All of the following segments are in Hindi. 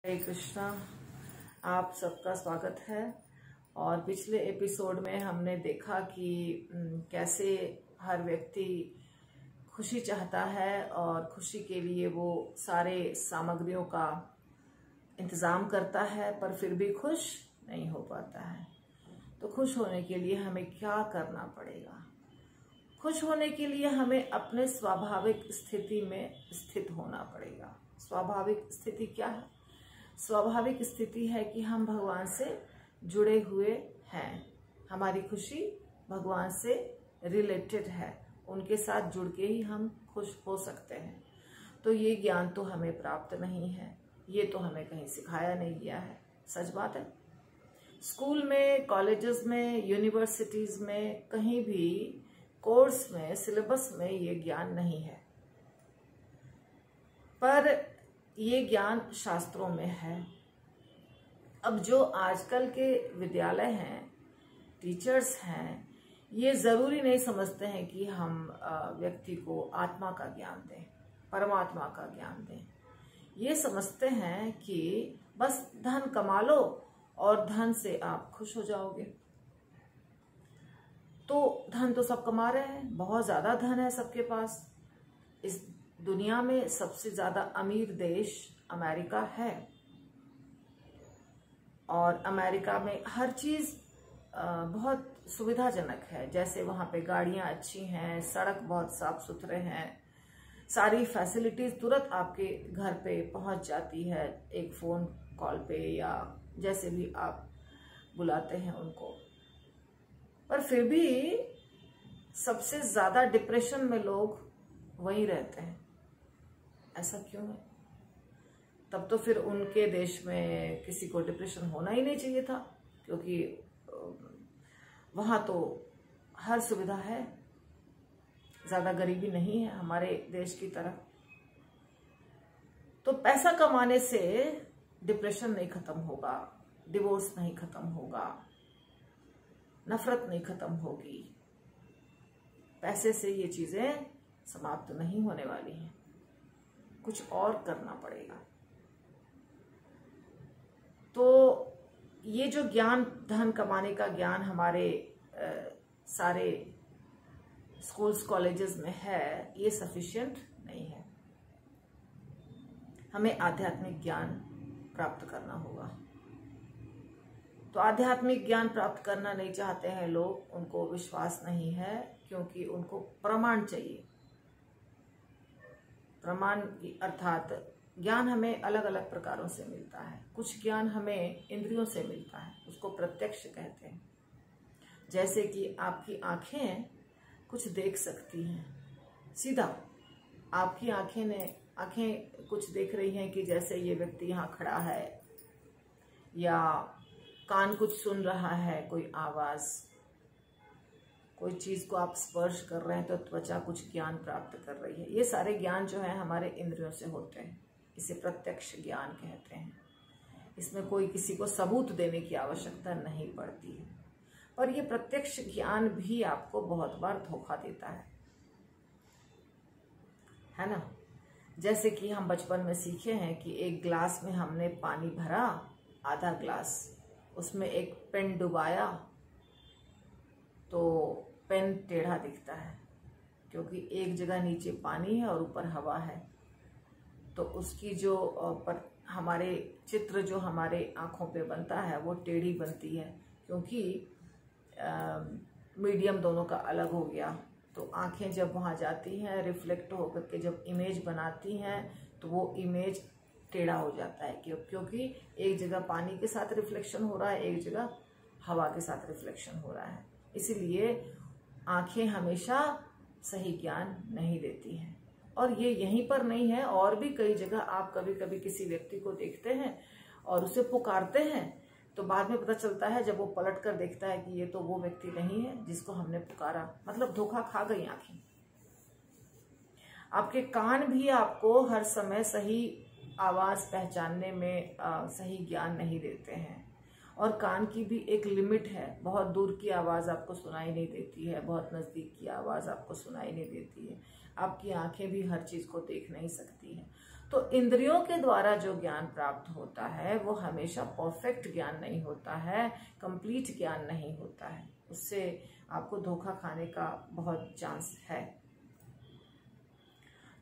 हरे कृष्णा। आप सबका स्वागत है। और पिछले एपिसोड में हमने देखा कि कैसे हर व्यक्ति खुशी चाहता है और खुशी के लिए वो सारे सामग्रियों का इंतज़ाम करता है, पर फिर भी खुश नहीं हो पाता है। तो खुश होने के लिए हमें क्या करना पड़ेगा? खुश होने के लिए हमें अपने स्वाभाविक स्थिति में स्थित होना पड़ेगा। स्वाभाविक स्थिति क्या है? स्वाभाविक स्थिति है कि हम भगवान से जुड़े हुए हैं। हमारी खुशी भगवान से रिलेटेड है, उनके साथ जुड़ के ही हम खुश हो सकते हैं। तो ये ज्ञान तो हमें प्राप्त नहीं है, ये तो हमें कहीं सिखाया नहीं गया है। सच बात है। स्कूल में, कॉलेजेस में, यूनिवर्सिटीज में, कहीं भी कोर्स में, सिलेबस में ये ज्ञान नहीं है। पर ये ज्ञान शास्त्रों में है। अब जो आजकल के विद्यालय हैं, टीचर्स हैं, ये जरूरी नहीं समझते हैं कि हम व्यक्ति को आत्मा का ज्ञान दें, परमात्मा का ज्ञान दें। ये समझते हैं कि बस धन कमा लो और धन से आप खुश हो जाओगे। तो धन तो सब कमा रहे हैं, बहुत ज्यादा धन है सबके पास। इस दुनिया में सबसे ज्यादा अमीर देश अमेरिका है और अमेरिका में हर चीज बहुत सुविधाजनक है। जैसे वहां पे गाड़ियां अच्छी हैं, सड़क बहुत साफ सुथरे हैं, सारी फैसिलिटीज तुरंत आपके घर पे पहुंच जाती है, एक फोन कॉल पे या जैसे भी आप बुलाते हैं उनको। पर फिर भी सबसे ज्यादा डिप्रेशन में लोग वहीं रहते हैं। ऐसा क्यों है? तब तो फिर उनके देश में किसी को डिप्रेशन होना ही नहीं चाहिए था, क्योंकि वहां तो हर सुविधा है, ज्यादा गरीबी नहीं है हमारे देश की तरह। तो पैसा कमाने से डिप्रेशन नहीं खत्म होगा, डिवोर्स नहीं खत्म होगा, नफरत नहीं खत्म होगी। पैसे से ये चीजें समाप्त नहीं होने वाली हैं, कुछ और करना पड़ेगा। तो ये जो ज्ञान, धन कमाने का ज्ञान हमारे सारे स्कूल्स कॉलेजेस में है, ये सफिशिएंट नहीं है। हमें आध्यात्मिक ज्ञान प्राप्त करना होगा। तो आध्यात्मिक ज्ञान प्राप्त करना नहीं चाहते हैं लोग, उनको विश्वास नहीं है, क्योंकि उनको प्रमाण चाहिए। प्रमाण अर्थात ज्ञान हमें अलग अलग प्रकारों से मिलता है। कुछ ज्ञान हमें इंद्रियों से मिलता है, उसको प्रत्यक्ष कहते हैं। जैसे कि आपकी आंखें कुछ देख सकती हैं, सीधा आपकी आंखें कुछ देख रही हैं कि जैसे ये व्यक्ति यहाँ खड़ा है, या कान कुछ सुन रहा है, कोई आवाज, कोई चीज को आप स्पर्श कर रहे हैं तो त्वचा कुछ ज्ञान प्राप्त कर रही है। ये सारे ज्ञान जो है हमारे इंद्रियों से होते हैं, इसे प्रत्यक्ष ज्ञान कहते हैं। इसमें कोई किसी को सबूत देने की आवश्यकता नहीं पड़ती है। पर ये प्रत्यक्ष ज्ञान भी आपको बहुत बार धोखा देता है ना? जैसे कि हम बचपन में सीखे हैं कि एक ग्लास में हमने पानी भरा, आधा ग्लास, उसमें एक पेन डुबाया तो पेन टेढ़ा दिखता है, क्योंकि एक जगह नीचे पानी है और ऊपर हवा है। तो उसकी जो हमारे चित्र जो हमारे आंखों पे बनता है वो टेढ़ी बनती है, क्योंकि मीडियम दोनों का अलग हो गया। तो आंखें जब वहां जाती हैं, रिफ्लेक्ट होकर के जब इमेज बनाती हैं, तो वो इमेज टेढ़ा हो जाता है, क्योंकि एक जगह पानी के साथ रिफ्लेक्शन हो रहा है, एक जगह हवा के साथ रिफ्लेक्शन हो रहा है। इसलिए आंखें हमेशा सही ज्ञान नहीं देती हैं। और ये यहीं पर नहीं है, और भी कई जगह आप कभी कभी किसी व्यक्ति को देखते हैं और उसे पुकारते हैं, तो बाद में पता चलता है जब वो पलट कर देखता है कि ये तो वो व्यक्ति नहीं है जिसको हमने पुकारा। मतलब धोखा खा गई आंखें। आपके कान भी आपको हर समय सही आवाज पहचानने में सही ज्ञान नहीं देते हैं। और कान की भी एक लिमिट है, बहुत दूर की आवाज आपको सुनाई नहीं देती है, बहुत नजदीक की आवाज आपको सुनाई नहीं देती है। आपकी आंखें भी हर चीज को देख नहीं सकती हैं। तो इंद्रियों के द्वारा जो ज्ञान प्राप्त होता है वो हमेशा परफेक्ट ज्ञान नहीं होता है, कंप्लीट ज्ञान नहीं होता है, उससे आपको धोखा खाने का बहुत चांस है।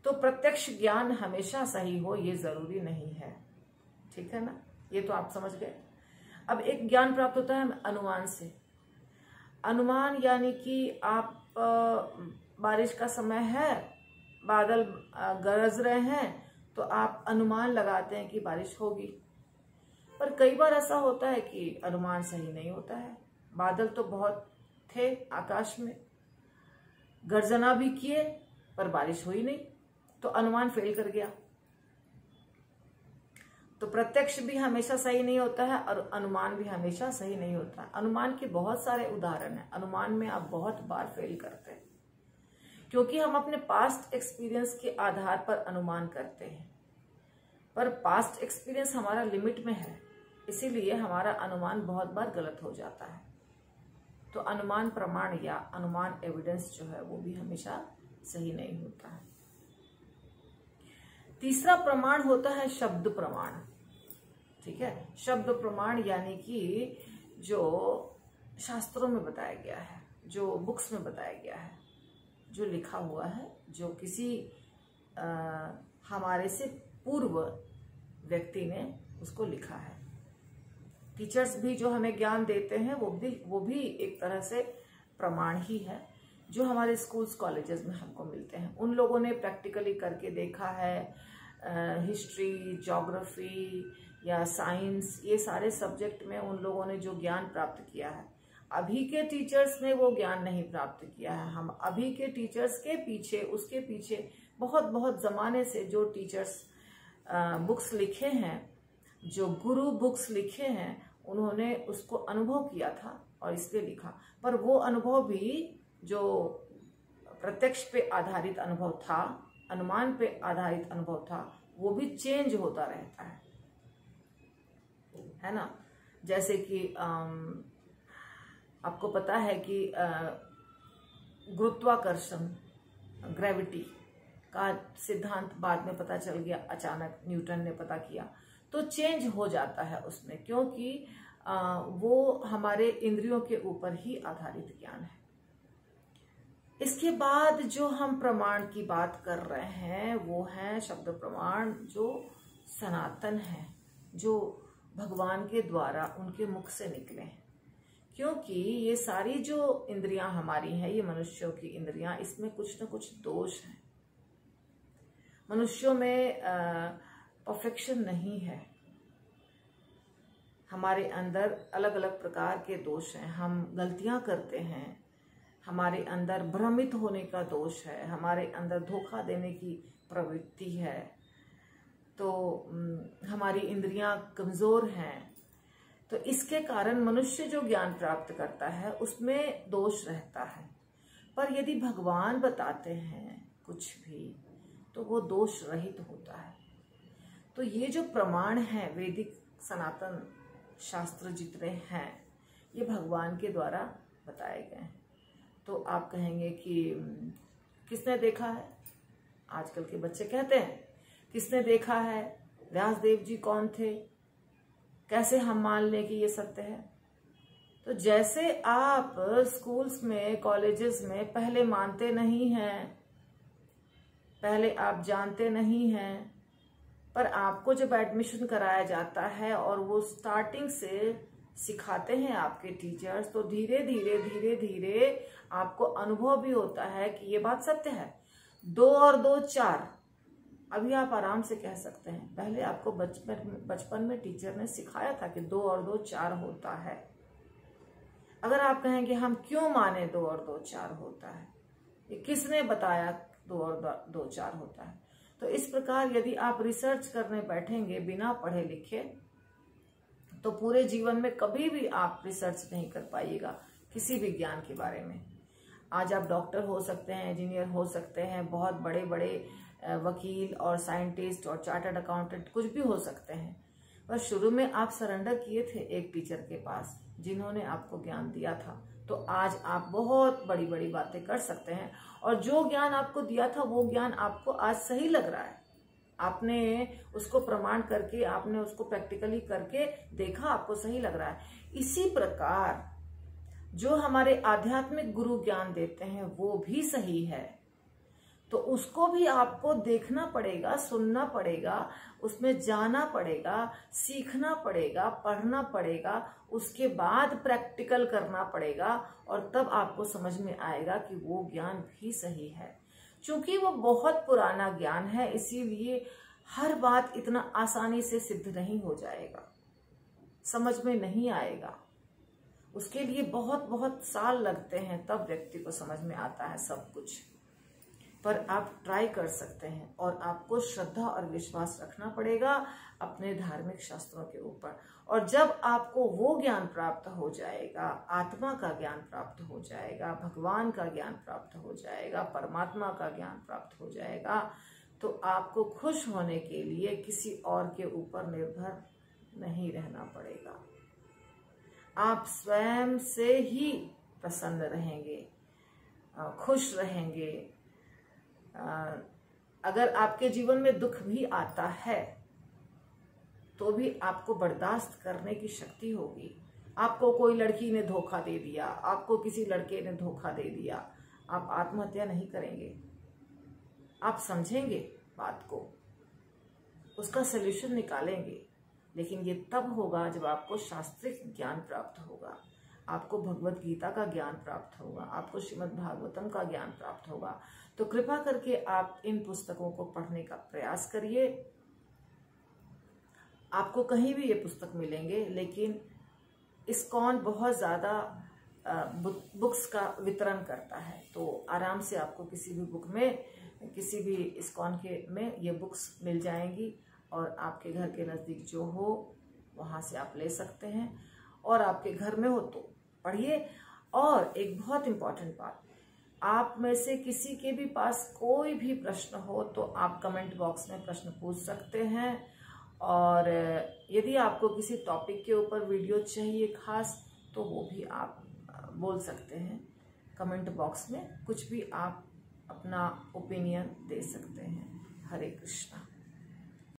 तो प्रत्यक्ष ज्ञान हमेशा सही हो ये जरूरी नहीं है, ठीक है ना, ये तो आप समझ गए। अब एक ज्ञान प्राप्त होता है अनुमान से। अनुमान यानी कि आप बारिश का समय है, बादल गरज रहे हैं, तो आप अनुमान लगाते हैं कि बारिश होगी। पर कई बार ऐसा होता है कि अनुमान सही नहीं होता है, बादल तो बहुत थे आकाश में, गर्जना भी किए पर बारिश हुई नहीं, तो अनुमान फेल कर गया। तो प्रत्यक्ष भी हमेशा सही नहीं होता है और अनुमान भी हमेशा सही नहीं होता है। अनुमान के बहुत सारे उदाहरण हैं, अनुमान में आप बहुत बार फेल करते हैं क्योंकि हम अपने पास्ट एक्सपीरियंस के आधार पर अनुमान करते हैं, पर पास्ट एक्सपीरियंस हमारा लिमिट में है, इसीलिए हमारा अनुमान बहुत बार गलत हो जाता है। तो अनुमान प्रमाण या अनुमान एविडेंस जो है वो भी हमेशा सही नहीं होता है। तीसरा प्रमाण होता है शब्द प्रमाण, ठीक है। शब्द प्रमाण यानी कि जो शास्त्रों में बताया गया है, जो बुक्स में बताया गया है, जो लिखा हुआ है, जो किसी हमारे से पूर्व व्यक्ति ने उसको लिखा है। टीचर्स भी जो हमें ज्ञान देते हैं वो भी एक तरह से प्रमाण ही है, जो हमारे स्कूल्स कॉलेजेस में हमको मिलते हैं। उन लोगों ने प्रैक्टिकली करके देखा है, हिस्ट्री, ज्योग्राफी या साइंस, ये सारे सब्जेक्ट में उन लोगों ने जो ज्ञान प्राप्त किया है, अभी के टीचर्स ने वो ज्ञान नहीं प्राप्त किया है। हम अभी के टीचर्स के पीछे, उसके पीछे बहुत बहुत जमाने से जो टीचर्स बुक्स लिखे हैं, जो गुरु बुक्स लिखे हैं, उन्होंने उसको अनुभव किया था और इसलिए लिखा। पर वो अनुभव भी जो प्रत्यक्ष पे आधारित अनुभव था, अनुमान पे आधारित अनुभव था, वो भी चेंज होता रहता है ना। जैसे कि आपको पता है कि गुरुत्वाकर्षण, ग्रेविटी का सिद्धांत बाद में पता चल गया, अचानक न्यूटन ने पता किया, तो चेंज हो जाता है उसमें, क्योंकि वो हमारे इंद्रियों के ऊपर ही आधारित ज्ञान है। इसके बाद जो हम प्रमाण की बात कर रहे हैं वो है शब्द प्रमाण, जो सनातन है, जो भगवान के द्वारा उनके मुख से निकले हैं। क्योंकि ये सारी जो इंद्रियां हमारी हैं, ये मनुष्यों की इंद्रियां, इसमें कुछ न कुछ दोष है। मनुष्यों में परफेक्शन नहीं है, हमारे अंदर अलग अलग प्रकार के दोष हैं, हम गलतियां करते हैं, हमारे अंदर भ्रमित होने का दोष है, हमारे अंदर धोखा देने की प्रवृत्ति है, तो हमारी इंद्रियां कमजोर हैं। तो इसके कारण मनुष्य जो ज्ञान प्राप्त करता है उसमें दोष रहता है। पर यदि भगवान बताते हैं कुछ भी तो वो दोष रहित होता है। तो ये जो प्रमाण है, वैदिक सनातन शास्त्र जितने हैं, ये भगवान के द्वारा बताए गए हैं। तो आप कहेंगे कि किसने देखा है? आजकल के बच्चे कहते हैं किसने देखा है, व्यासदेव जी कौन थे, कैसे हम मान लें कि ये सत्य है। तो जैसे आप स्कूल्स में, कॉलेजेस में पहले मानते नहीं हैं, पहले आप जानते नहीं हैं, पर आपको जब एडमिशन कराया जाता है और वो स्टार्टिंग से सिखाते हैं आपके टीचर्स, तो धीरे धीरे धीरे धीरे आपको अनुभव भी होता है कि ये बात सत्य है। 2 और 2 4 अभी आप आराम से कह सकते हैं। पहले आपको बचपन में टीचर ने सिखाया था कि 2 और 2 4 होता है। अगर आप कहेंगे हम क्यों माने 2 और 2 4 होता है, ये किसने बताया 2 और 2 4 होता है। तो इस प्रकार यदि आप रिसर्च करने बैठेंगे बिना पढ़े लिखे, तो पूरे जीवन में कभी भी आप रिसर्च नहीं कर पाइएगा किसी भी ज्ञान के बारे में। आज आप डॉक्टर हो सकते हैं, इंजीनियर हो सकते हैं, बहुत बड़े बड़े वकील और साइंटिस्ट और चार्टर्ड अकाउंटेंट कुछ भी हो सकते हैं, पर शुरू में आप सरेंडर किए थे एक टीचर के पास जिन्होंने आपको ज्ञान दिया था। तो आज आप बहुत बड़ी बड़ी बातें कर सकते हैं, और जो ज्ञान आपको दिया था वो ज्ञान आपको आज सही लग रहा है, आपने उसको प्रमाण करके, आपने उसको प्रैक्टिकली करके देखा, आपको सही लग रहा है। इसी प्रकार जो हमारे आध्यात्मिक गुरु ज्ञान देते हैं वो भी सही है, तो उसको भी आपको देखना पड़ेगा, सुनना पड़ेगा, उसमें जाना पड़ेगा, सीखना पड़ेगा, पढ़ना पड़ेगा, उसके बाद प्रैक्टिकल करना पड़ेगा, और तब आपको समझ में आएगा कि वो ज्ञान भी सही है। क्योंकि वो बहुत पुराना ज्ञान है, इसीलिए हर बात इतना आसानी से सिद्ध नहीं हो जाएगा, समझ में नहीं आएगा। उसके लिए बहुत बहुत साल लगते हैं, तब व्यक्ति को समझ में आता है सब कुछ। पर आप ट्राई कर सकते हैं, और आपको श्रद्धा और विश्वास रखना पड़ेगा अपने धार्मिक शास्त्रों के ऊपर। और जब आपको वो ज्ञान प्राप्त हो जाएगा, आत्मा का ज्ञान प्राप्त हो जाएगा, भगवान का ज्ञान प्राप्त हो जाएगा, परमात्मा का ज्ञान प्राप्त हो जाएगा, तो आपको खुश होने के लिए किसी और के ऊपर निर्भर नहीं रहना पड़ेगा। आप स्वयं से ही प्रसन्न रहेंगे, खुश रहेंगे। अगर आपके जीवन में दुख भी आता है तो भी आपको बर्दाश्त करने की शक्ति होगी। आपको कोई लड़की ने धोखा दे दिया, आपको किसी लड़के ने धोखा दे दिया, आप आत्महत्या नहीं करेंगे, आप समझेंगे बात को, उसका सलूशन निकालेंगे। लेकिन ये तब होगा जब आपको शास्त्रिक ज्ञान प्राप्त होगा, आपको भगवत गीता का ज्ञान प्राप्त होगा, आपको श्रीमद् भागवतम का ज्ञान प्राप्त होगा। तो कृपा करके आप इन पुस्तकों को पढ़ने का प्रयास करिए। आपको कहीं भी ये पुस्तक मिलेंगे, लेकिन इस्कॉन बहुत ज़्यादा बुक्स का वितरण करता है, तो आराम से आपको किसी भी बुक में, किसी भी इस्कॉन के में ये बुक्स मिल जाएंगी, और आपके घर के नज़दीक जो हो वहाँ से आप ले सकते हैं, और आपके घर में हो तो पढ़िए। और एक बहुत इम्पॉर्टेंट बात, आप में से किसी के भी पास कोई भी प्रश्न हो तो आप कमेंट बॉक्स में प्रश्न पूछ सकते हैं। और यदि आपको किसी टॉपिक के ऊपर वीडियो चाहिए खास, तो वो भी आप बोल सकते हैं कमेंट बॉक्स में, कुछ भी आप अपना ओपिनियन दे सकते हैं। हरे कृष्णा।